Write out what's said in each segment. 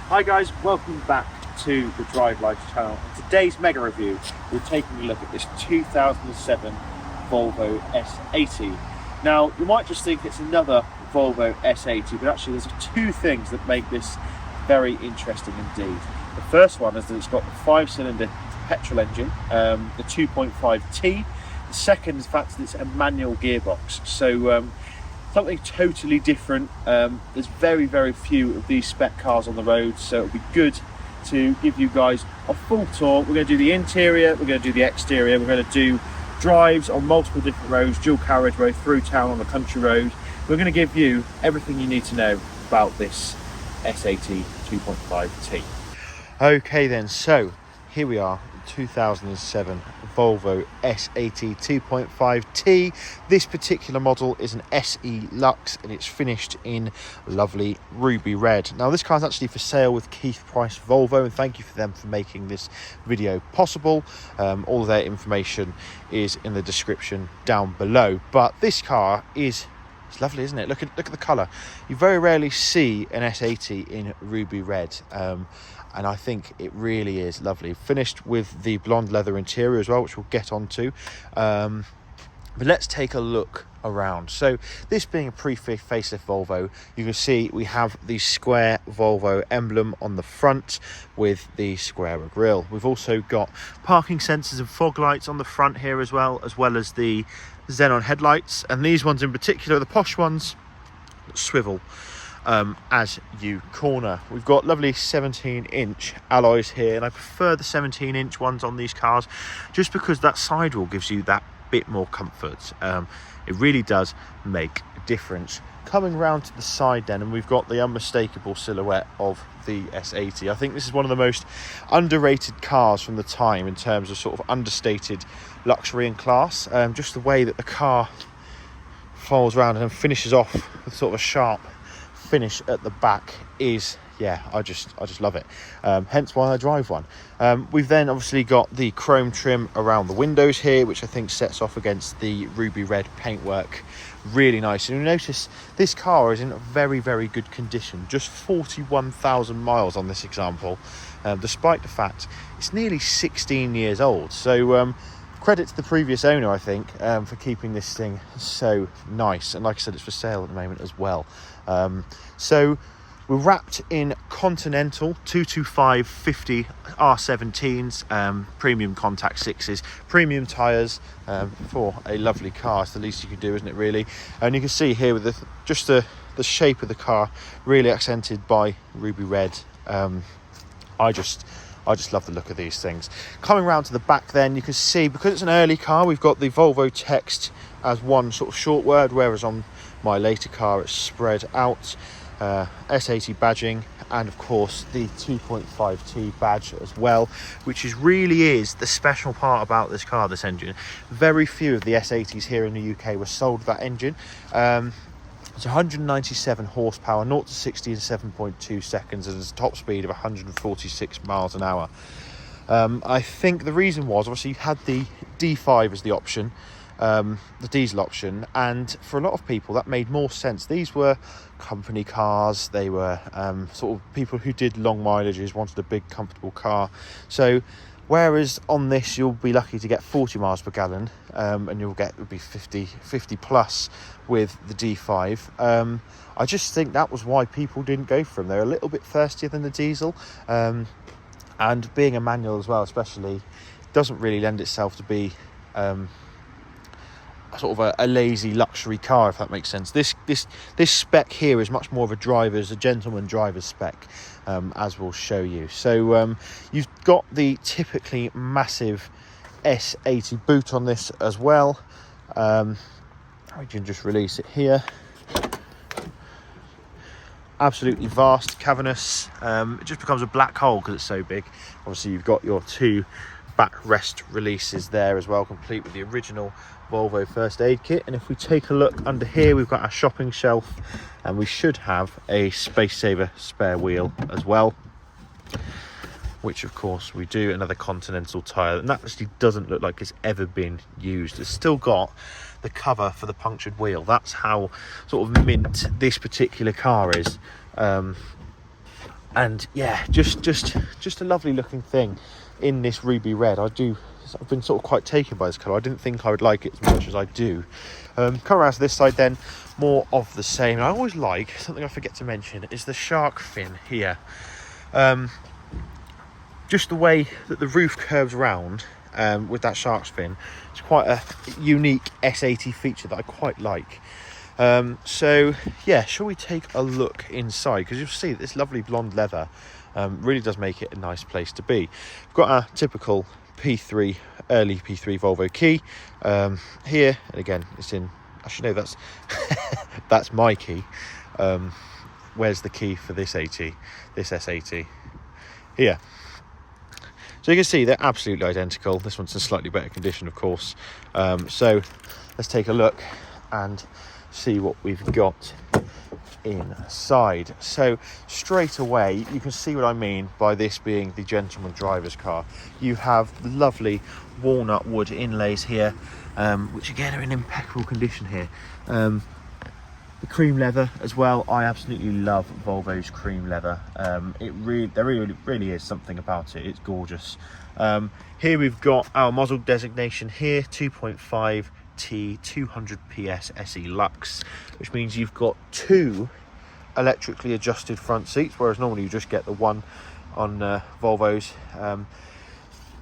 Hi guys, welcome back to the Drive Life channel. In today's mega review, we're taking a look at this 2007 Volvo S80. Now, you might just think it's another Volvo S80, but actually there's two things that make this very interesting indeed. The first one is that it's got the 5-cylinder petrol engine, the 2.5T. The second is the fact that it's a manual gearbox. So something totally different. There's very few of these spec cars on the road, so it'll be good to give you guys a full tour. We're going to do the interior, we're going to do the exterior, we're going to do drives on multiple different roads, dual carriageway, through town on the country road. We're going to give you everything you need to know about this S80 2.5T. Okay then, so here we are, 2007 Volvo S80 2.5T. This particular model is an SE Luxe and it's finished in lovely ruby red. Now this car is actually for sale with Keith Price Volvo, and thank you for them for making this video possible. All of their information is in the description down below, but this car is lovely, isn't it? Look at the colour. You very rarely see an S80 in ruby red, and I think it really is lovely. Finished with the blonde leather interior as well, which we'll get onto. But let's take a look around. So this being a pre-facelift Volvo, you can see we have the square Volvo emblem on the front with the square grille. We've also got parking sensors and fog lights on the front here as well as the xenon headlights, and these ones in particular, the posh ones, swivel as you corner. We've got lovely 17-inch alloys here, and I prefer the 17-inch ones on these cars just because that sidewall gives you that bit more comfort. It really does make a difference. Coming round to the side then, and we've got the unmistakable silhouette of the S80. I think this is one of the most underrated cars from the time in terms of sort of understated luxury and class. Just the way that the car folds around and finishes off with sort of a sharp finish at the back is, yeah, I just love it. Hence why I drive one. We've then obviously got the chrome trim around the windows here, which I think sets off against the ruby red paintwork really nice. And you'll notice this car is in very good condition, just 41,000 miles on this example, despite the fact it's nearly 16 years old. So credit to the previous owner, I think, for keeping this thing so nice. And like I said, it's for sale at the moment as well. So we're wrapped in Continental 225/50 R17s, premium contact 6s, premium tyres, for a lovely car. It's the least you can do, isn't it, really? And you can see here with the shape of the car really accented by ruby red. I just love the look of these things. Coming round to the back then, you can see, because it's an early car, we've got the Volvo text as one sort of short word, whereas on my later car it's spread out. S80 badging, and of course the 2.5T badge as well, which really is the special part about this car, this engine. Very few of the S80s here in the UK were sold that engine. It's 197 horsepower, 0 to 60 in 7.2 seconds, and it's a top speed of 146 miles an hour. I think the reason was, obviously, you had the D5 as the option, the diesel option, and for a lot of people that made more sense. These were company cars, they were sort of people who did long mileages, wanted a big comfortable car. So whereas on this you'll be lucky to get 40 miles per gallon, and you'll get, would be 50 plus with the D5. I just think that was why people didn't go for them. They're a little bit thirstier than the diesel, and being a manual as well especially doesn't really lend itself to be sort of a lazy luxury car, if that makes sense. This spec here is much more of a gentleman driver's spec, as we'll show you. So you've got the typically massive S80 boot on this as well. We can just release it here. Absolutely vast, cavernous. It just becomes a black hole because it's so big. Obviously you've got your two backrest releases there as well, complete with the original Volvo first aid kit. And if we take a look under here, we've got our shopping shelf, and we should have a space saver spare wheel as well, which of course we do. Another Continental tyre, and that actually doesn't look like it's ever been used. It's still got the cover for the punctured wheel. That's how sort of mint this particular car is. And yeah, just a lovely looking thing in this ruby red. I've been sort of quite taken by this colour. I didn't think I would like it as much as I do. Come around to this side then, more of the same. I always like, something I forget to mention, is the shark fin here. Just the way that the roof curves round with that shark's fin. It's quite a unique S80 feature that I quite like. So yeah, shall we take a look inside? Because you'll see that this lovely blonde leather really does make it a nice place to be. We've got our typical P3, early P3 Volvo key here, and again it's in, actually no, that's that's my key. Where's the key for this S80 here? So you can see they're absolutely identical. This one's in slightly better condition, of course. So let's take a look and see what we've got inside. So straight away you can see what I mean by this being the gentleman driver's car. You have the lovely walnut wood inlays here, which again are in impeccable condition here. The cream leather as well. I absolutely love Volvo's cream leather. There really is something about it. It's gorgeous. Here we've got our model designation here, 2.5T 200 PS SE Lux, which means you've got 2 electrically adjusted front seats, whereas normally you just get the one on Volvos.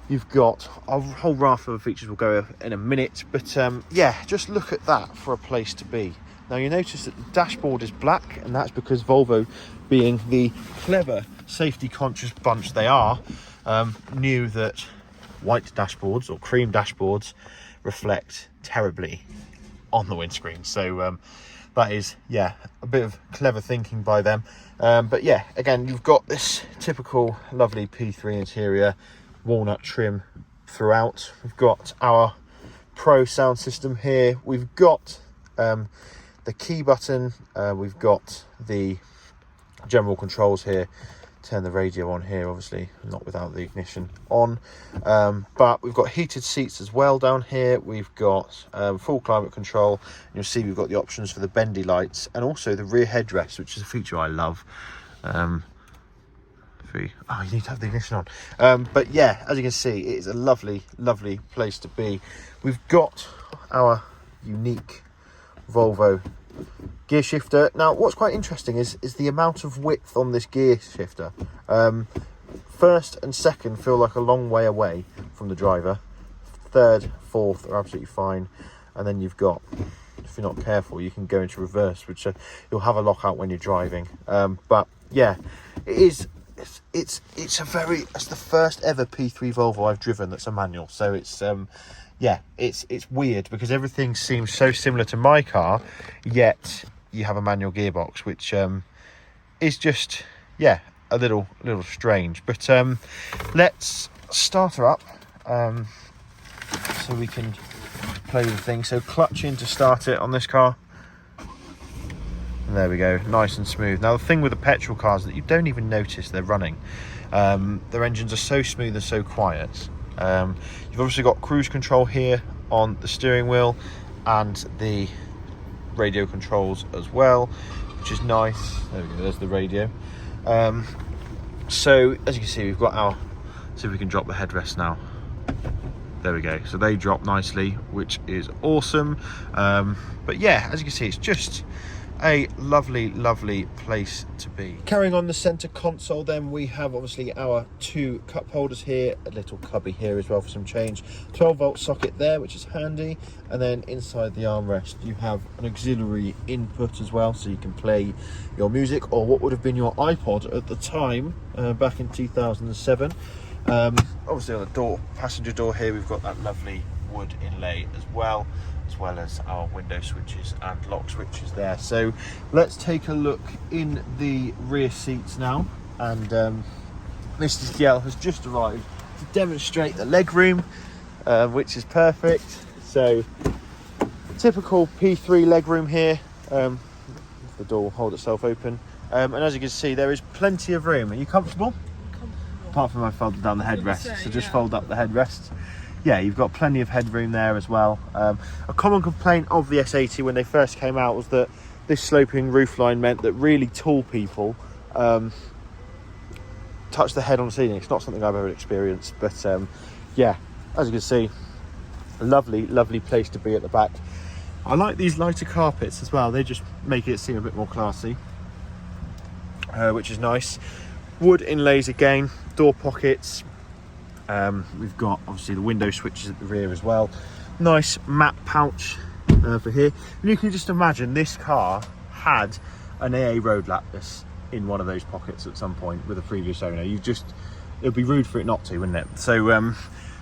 You've got a whole raft of features we'll go in a minute, but yeah, just look at that for a place to be. Now you notice that the dashboard is black, and that's because Volvo, being the clever, safety conscious bunch they are, knew that white dashboards or cream dashboards reflect terribly on the windscreen. So that is, yeah, a bit of clever thinking by them. But yeah, again, you've got this typical lovely P3 interior, walnut trim throughout. We've got our Pro sound system here. We've got the key button, we've got the general controls here. Turn the radio on here, obviously not without the ignition on, but we've got heated seats as well down here. We've got full climate control, and you'll see we've got the options for the bendy lights and also the rear headrest, which is a feature I love. You need to have the ignition on, but yeah, as you can see, it is a lovely place to be. We've got our unique Volvo gear shifter. Now what's quite interesting is the amount of width on this gear shifter. First and second feel like a long way away from the driver. Third, fourth are absolutely fine, and then you've got, if you're not careful, you can go into reverse, which you'll have a lockout when you're driving. But yeah, it's the first ever P3 Volvo I've driven that's a manual, so it's yeah, it's weird because everything seems so similar to my car, yet you have a manual gearbox, which is just, yeah, a little strange. But let's start her up so we can play with the thing. So clutch in to start it on this car. And there we go, nice and smooth. Now the thing with the petrol cars is that you don't even notice they're running. Their engines are so smooth and so quiet. You've obviously got cruise control here on the steering wheel and the radio controls as well, which is nice. There we go, there's the radio. So as you can see, we've got our, see if we can drop the headrest now. There we go, so they drop nicely, which is awesome. But yeah, as you can see, it's just a lovely place to be. Carrying on the center console, then we have obviously our 2 cup holders here, a little cubby here as well for some change, 12-volt socket there, which is handy, and then inside the armrest you have an auxiliary input as well, so you can play your music or what would have been your iPod at the time, back in 2007. Obviously on the door, passenger door here, we've got that lovely wood inlay as well as our window switches and lock switches there. So let's take a look in the rear seats now, and Mr. Giel has just arrived to demonstrate the legroom, which is perfect. So typical P3 legroom here. The door will hold itself open, and as you can see, there is plenty of room. Are you comfortable? Apart from I folded down the headrest, so just fold up the headrest. Yeah, you've got plenty of headroom there as well. A common complaint of the S80 when they first came out was that this sloping roofline meant that really tall people touch the head on seating. It's not something I've ever experienced, but yeah, as you can see, a lovely place to be at the back. I like these lighter carpets as well. They just make it seem a bit more classy, which is nice. Wood inlays again, door pockets. We've got obviously the window switches at the rear as well. Nice map pouch for here. And you can just imagine this car had an AA road lattice in one of those pockets at some point with a previous owner. It would be rude for it not to, wouldn't it? So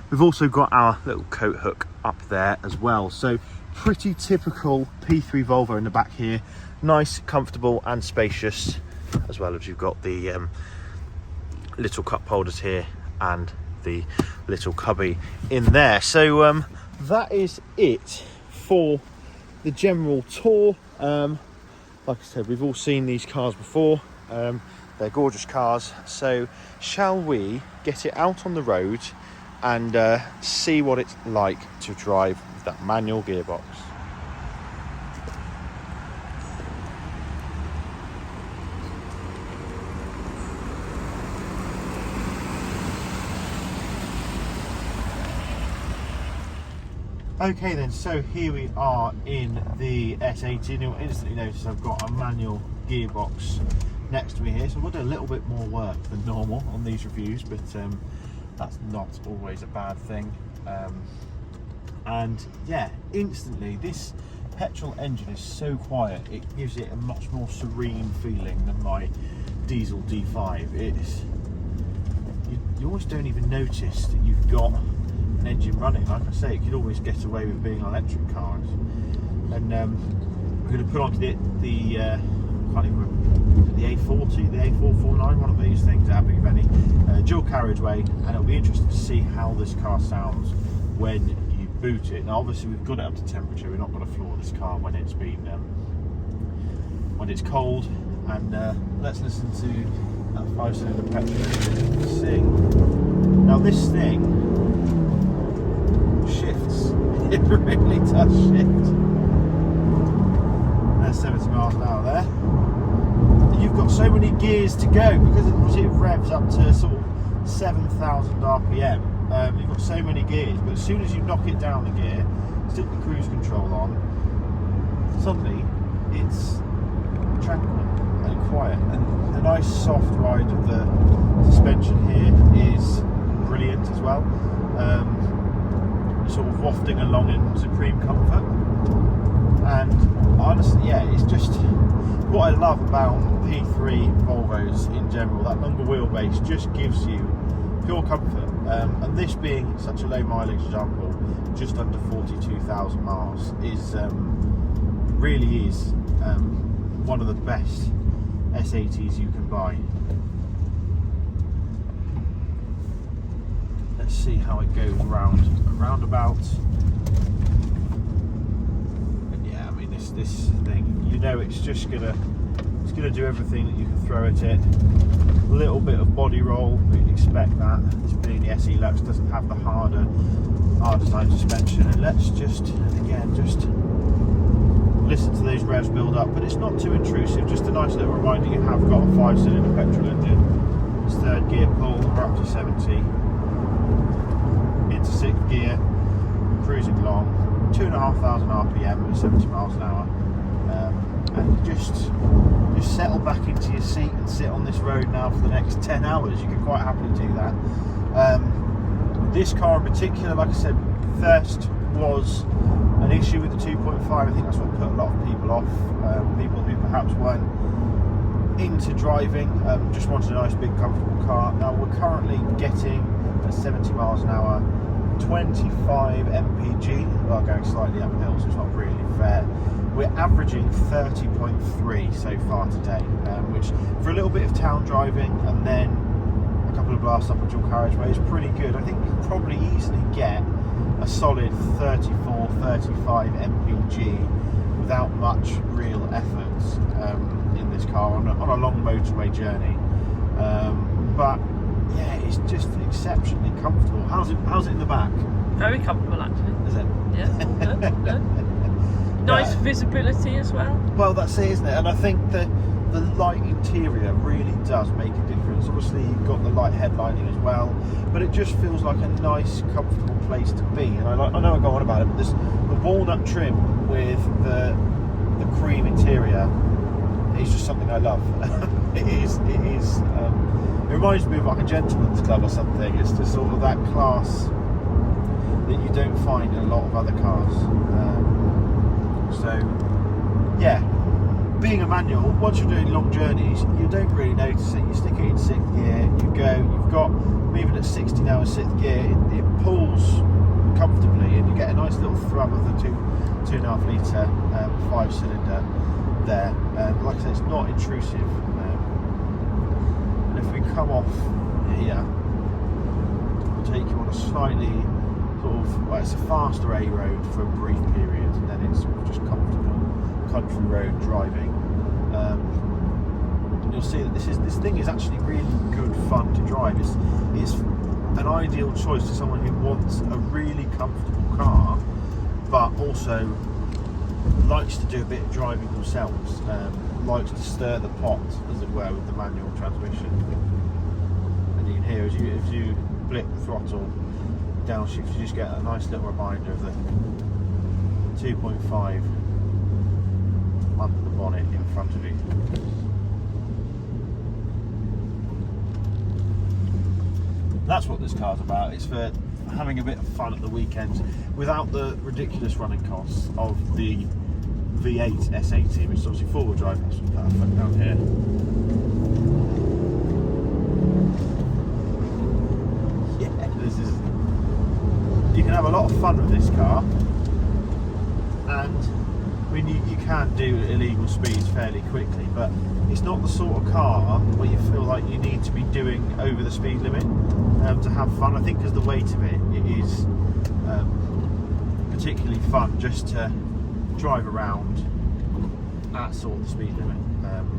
we've also got our little coat hook up there as well. So pretty typical P3 Volvo in the back here. Nice, comfortable and spacious, as well as you've got the little cup holders here and the little cubby in there. So that is it for the general tour. Like I said, we've all seen these cars before. They're gorgeous cars. So shall we get it out on the road and see what it's like to drive with that manual gearbox? Okay then, so here we are in the S80. You'll instantly notice I've got a manual gearbox next to me here, so we'll do a little bit more work than normal on these reviews, but that's not always a bad thing. And yeah, instantly this petrol engine is so quiet, it gives it a much more serene feeling than my diesel D5. You almost don't even notice that you've got an engine running. Like I say, it could always get away with being electric cars. And we're going to put onto the can't even remember, the A40, the A449, one of these things at Big Benny, dual carriageway, and it'll be interesting to see how this car sounds when you boot it. Now obviously we've got it up to temperature, we're not going to floor this car when it's been when it's cold. And let's listen to that 5-cylinder petrol sing. Now this thing shifts. It really does shift. There's 70 miles an hour there. And you've got so many gears to go because it revs up to sort of 7,000 RPM. You've got so many gears, but as soon as you knock it down a gear, stick the cruise control on, suddenly it's tranquil and quiet. And the nice soft ride of the suspension here is brilliant as well. Sort of wafting along in supreme comfort, and honestly, yeah, it's just what I love about P3 Volvos in general. That longer wheelbase just gives you pure comfort, and this being such a low mileage example, just under 42,000 miles, is really is one of the best S80s you can buy. Let's see how it goes around a roundabout. And yeah, I mean this thing, you know, it's gonna do everything that you can throw at it. A little bit of body roll, but you'd expect that. This being the SE Lux doesn't have the harder side suspension. And let's just listen to those revs build up, but it's not too intrusive. Just a nice little reminder you have got a 5-cylinder petrol engine. It's third gear pull, we're up to 70. Into 6th gear, cruising along, 2,500 RPM at 70 miles an hour, and just settle back into your seat and sit on this road now for the next 10 hours. You can quite happily do that. This car in particular, like I said, first was an issue with the 2.5. I think that's what put a lot of people off. People who perhaps weren't into driving, just wanted a nice big comfortable car. Now we're currently getting at 70 miles an hour 25 mpg. Well, going slightly uphill, so it's not really fair. We're averaging 30.3 so far today, which for a little bit of town driving and then a couple of blasts up a dual carriageway is pretty good. I think we can probably easily get a solid 34, 35 mpg without much real effort in this car on a long motorway journey. But yeah, it's just exceptionally comfortable. How's it in the back? Very comfortable, actually. Is it? Yeah. Nice visibility as well. Well, that's it, isn't it? And I think the the light interior really does make a difference. Obviously you've got the light headlining as well, but it just feels like a nice, comfortable place to be. And I know I go on about it, but the walnut trim with the cream interior is just something I love. It is. It reminds me of like a gentleman's club or something. It's just sort of that class that you don't find in a lot of other cars. So yeah, being a manual, once you're doing long journeys, you don't really notice it. You stick it in 6th gear, you go, you've got, even at 60 now in 6th gear, it pulls comfortably, and you get a nice little thrum of the 2.5 litre 5-cylinder there. Like I said, it's not intrusive. And if we come off here, we'll take you on a slightly sort of, well, it's a faster A road for a brief period, and then it's sort of just comfortable country road driving. And you'll see that this thing is actually really good fun to drive. It's an ideal choice to someone who wants a really comfortable car, but also likes to do a bit of driving themselves, likes to stir the pot, as it were, with the manual transmission. And you can hear as you blip the throttle downshift, you just get a nice little reminder of the 2.5 under the bonnet in front of you. That's what this car's about. It's for having a bit of fun at the weekends without the ridiculous running costs of the V8 S80, which is obviously 4-wheel drive. That's perfect down here. Yeah, this is. You can have a lot of fun with this car, and I mean you can do illegal speeds fairly quickly, but it's not the sort of car where you feel like you need to be doing over the speed limit to have fun. I think because the weight of it is particularly fun just to drive around at sort of the speed limit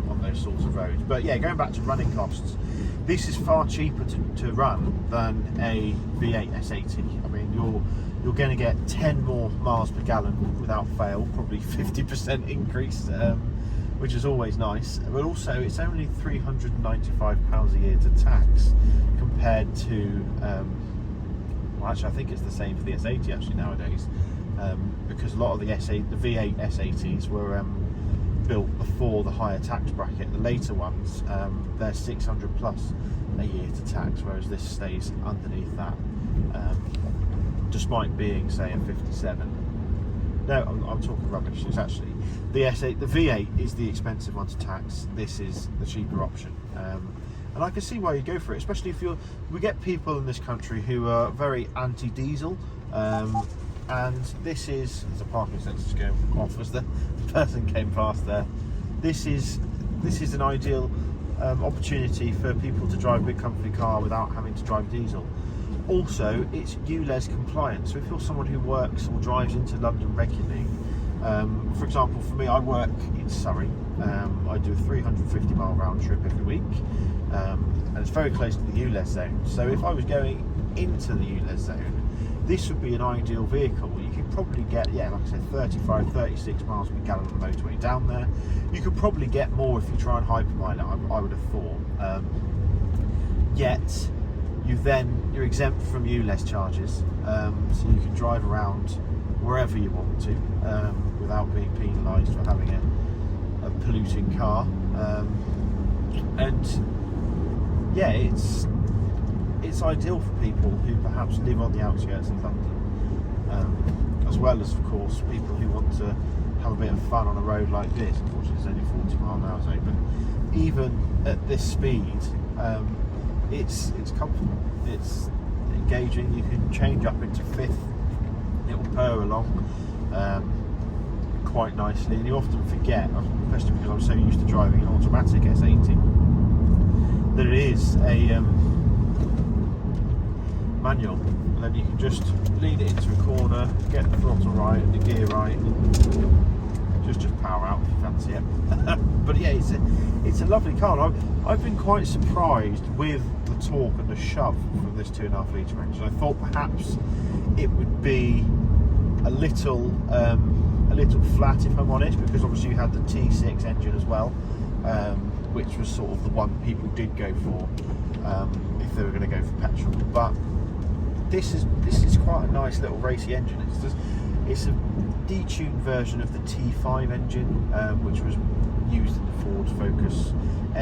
on those sorts of roads. But yeah, going back to running costs, this is far cheaper to run than a V8 S80. I mean, you're going to get 10 more miles per gallon without fail, probably 50% increase, which is always nice. But also, it's only £395 a year to tax, compared to, well, actually I think it's the same for the S80 actually nowadays, because a lot of the V8 S80s were built before the higher tax bracket. The later ones, they're 600 plus a year to tax, whereas this stays underneath that, despite being, say, a 57. No, I'm talking rubbish. It's actually the V8 is the expensive one to tax. This is the cheaper option, and I can see why you go for it, especially if we get people in this country who are very anti-diesel, and this is, there's a parking sensor going off as the person came past there. This is an ideal opportunity for people to drive a big company car without having to drive diesel. Also, it's ULEZ compliant, so if you're someone who works or drives into London regularly, for example, for me, I work in Surrey. I do a 350 mile round trip every week, and it's very close to the ULEZ zone. So if I was going into the ULEZ zone, this would be an ideal vehicle. You could probably get, yeah, like I said, 35, 36 miles per gallon on the motorway down there. You could probably get more if you try and hypermile it, I would have thought. Yet, you're exempt from ULEZ charges, so you can drive around wherever you want to without being penalised for having a polluting car. And yeah, it's ideal for people who perhaps live on the outskirts of London, as well as, of course, people who want to have a bit of fun on a road like this. Unfortunately, it's only 40 mile an hour zone, but even at this speed, it's comfortable, it's engaging. You can change up into 5th, it will purr along quite nicely, and you often forget, especially because I'm so used to driving an automatic S80, that it is a manual, and then you can just lean it into a corner, get the throttle right and the gear right, and just power out if you fancy it. But yeah, it's a lovely car. I've been quite surprised with the torque and the shove from this 2.5 litre engine. I thought perhaps it would be a little flat, if I'm honest, because obviously you had the T6 engine as well. which was sort of the one people did go for if they were going to go for petrol. But this is quite a nice little racy engine. It's a detuned version of the T5 engine, which was used in the Ford Focus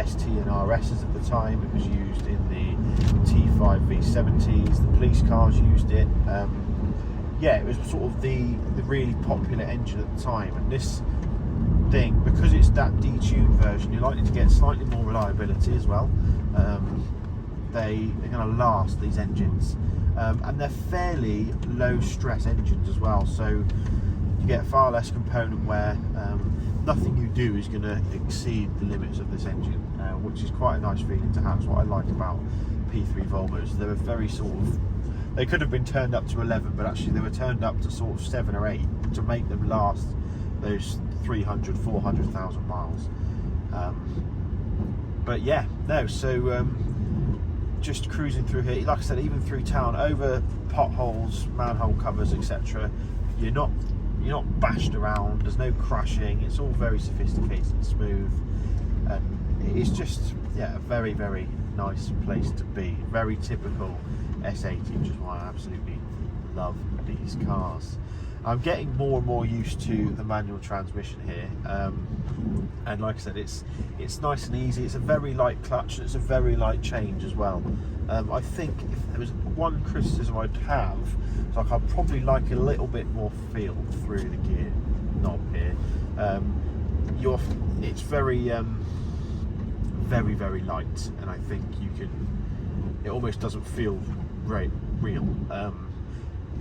ST and RSs at the time. It was used in the T5 V70s. The police cars used it. Yeah, it was sort of the really popular engine at the time. And this thing, because it's that detuned version, you're likely to get slightly more reliability as well. They're going to last, these engines, and they're fairly low stress engines as well, so you get far less component wear. Nothing you do is going to exceed the limits of this engine, which is quite a nice feeling to have. It's what I like about P3 Volvos. They were very sort of, they could have been turned up to 11, but actually they were turned up to sort of 7 or 8 to make them last those 300, 400,000 miles. But yeah, no, so just cruising through here, like I said, even through town, over potholes, manhole covers, etc. You're not bashed around. There's no crashing. It's all very sophisticated and smooth, and it's just, yeah, a very, very nice place to be. Very typical S80, which is why I absolutely love these cars. I'm getting more and more used to the manual transmission here, and like I said, it's nice and easy. It's a very light clutch, and it's a very light change as well. I think if there was one criticism I'd have, it's like I'd probably like a little bit more feel through the gear knob here. It's very very, very light, and I think it almost doesn't feel very real.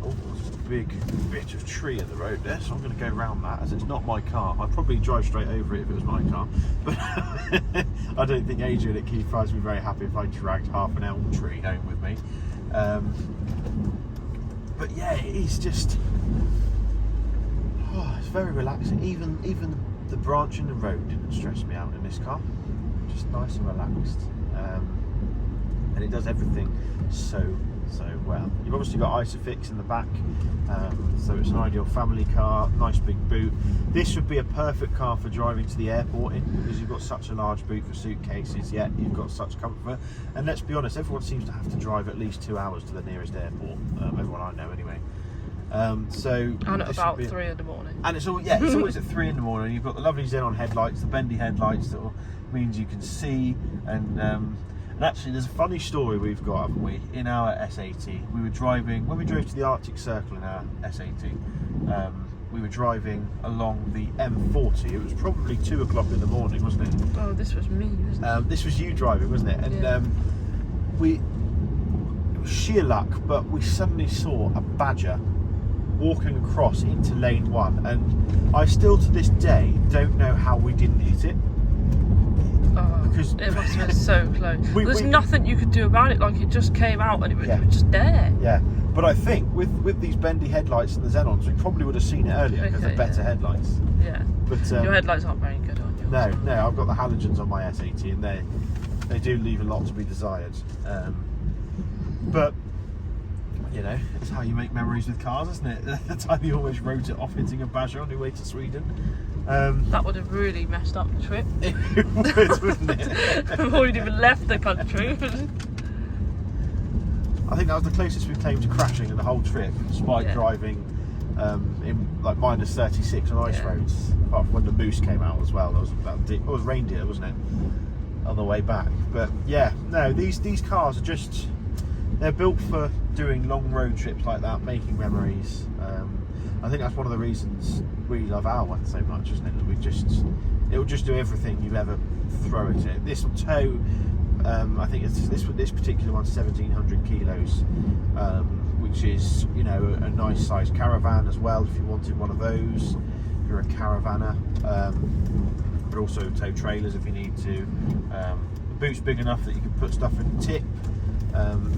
Oh, there's a big bit of tree in the road there, so I'm going to go around that, as it's not my car. I'd probably drive straight over it if it was my car, but I don't think Adrian at Keith Price would be very happy if I dragged half an elm tree home with me. But yeah, it's just, it's very relaxing. Even the branch in the road didn't stress me out in this car. Just nice and relaxed, and it does everything so well. You've obviously got Isofix in the back, so it's an ideal family car. Nice big boot. This would be a perfect car for driving to the airport in, because you've got such a large boot for suitcases, yet you've got such comfort. And let's be honest, everyone seems to have to drive at least 2 hours to the nearest airport, everyone I know anyway. And at about 3 in the morning. And it's always at 3 in the morning. You've got the lovely xenon headlights, the bendy headlights, that means you can see. And actually, there's a funny story we've got, haven't we, in our S80. We were driving, when we drove to the Arctic Circle in our S80, we were driving along the M40. It was probably 2 o'clock in the morning, wasn't it? Oh, this was me, wasn't it? This was you driving, wasn't it? And yeah. It was sheer luck, but we suddenly saw a badger walking across into lane 1, and I still to this day don't know how we didn't hit it. Because it must have been so close. There's nothing you could do about it. Like, it just came out and it was just there. Yeah, but I think with these bendy headlights and the xenons, we probably would have seen it earlier, because they're better headlights. Yeah. But your headlights aren't very good, on yours? No, I've got the halogens on my S80, and they do leave a lot to be desired. But you know, it's how you make memories with cars, isn't it? The time you almost wrote it off hitting a badger on your way to Sweden. That would have really messed up the trip. It would, wouldn't it? Before we'd even left the country. I think that was the closest we came to crashing in the whole trip, despite driving in like minus 36 on ice roads. Apart from when the moose came out as well. It was reindeer, wasn't it? On the way back. But yeah, no, these cars are just, they're built for doing long road trips like that, making memories. I think that's one of the reasons we love our one so much, isn't it? That it will just do everything you ever throw at it. This will tow, I think this particular one's 1,700 kilos, which is, you know, a nice sized caravan as well, if you wanted one of those, if you're a caravaner. But also tow trailers if you need to. The boot's big enough that you can put stuff in the tip,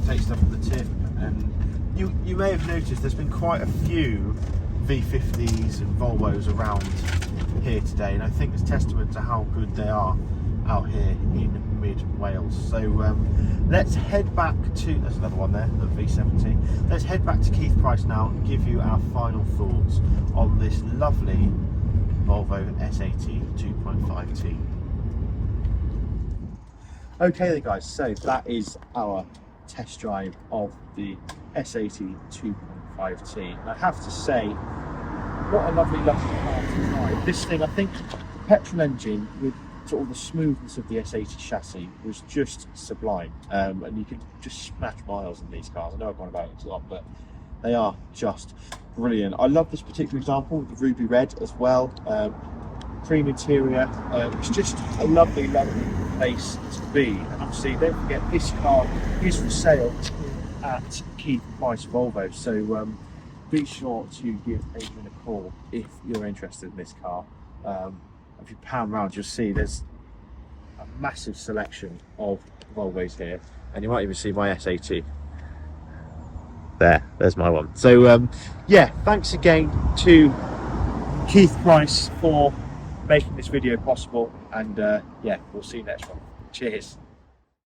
take stuff in the tip, and you may have noticed there's been quite a few V50s and Volvos around here today, and I think it's testament to how good they are out here in mid-Wales. So let's head back to, there's another one there, the V70. Let's head back to Keith Price now and give you our final thoughts on this lovely Volvo S80 2.5T. Okay then guys, so that is our test drive of the S80 2.5T. And I have to say, what a lovely car to drive. This thing, I think, the petrol engine with sort of the smoothness of the S80 chassis was just sublime. And you can just smash miles in these cars. I know I've gone about it a lot, but they are just brilliant. I love this particular example with the ruby red as well. Cream interior. It's just a lovely, lovely place to be. And obviously, don't forget, this car is for sale at Keith Price Volvo. So be sure to give Adrian a call if you're interested in this car. If you pan around, you'll see there's a massive selection of Volvos here, and you might even see my S80. There's my one. So yeah, thanks again to Keith Price for making this video possible, and yeah, we'll see you next one. Cheers.